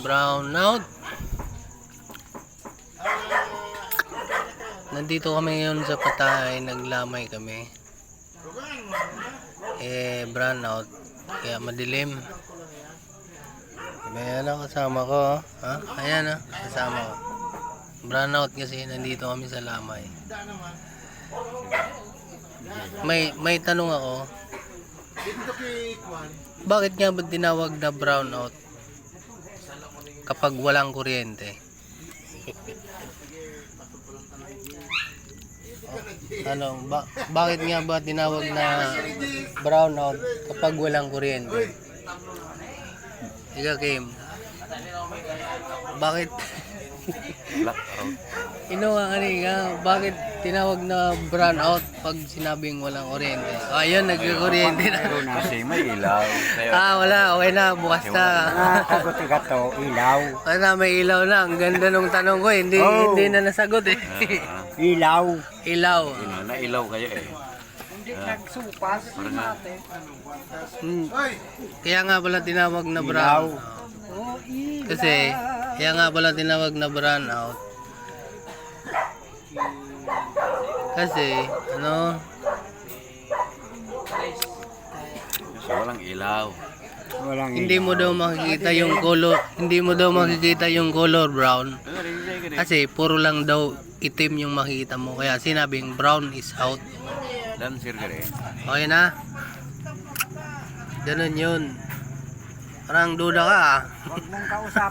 brown out. Nandito kami ngayon sa Patay, naglamay kami. Brown out, kaya madilim. Ayan ang kasama ko, ha? Ayan kasama ko. Brown out kasi nandito kami sa lamay. May tanong ako. Bakit nga ba tinawag na brown out kapag walang kuryente? Bakit nga ba tinawag na brown out kapag walang kuryente? Ika Kim, bakit Blackout. bakit tinawag na brown out pag sinabing walang kuryente? Ayun, nagkukuryente na. Meron na kasi may ilaw. Kaya, Wala, okay na, bukas na. Sagot ka to, ilaw. Wala, may ilaw na. Ang ganda nung tanong ko, hindi na nasagot eh. Ilaw. Ilaw. nailaw kayo eh. Hindi nagsupas. Kaya nga pala tinawag na brown out. Kasi, kaya nga pala tinawag na brown out. Kasi, So, walang ilaw. hindi mo daw makikita yung color, brown. Kasi puro lang daw itim yung makikita mo. Kaya sinabing brown is out. Dan sir ka rin. Okay na? Ganun yun. Parang duda ka. Huwag mong kausap.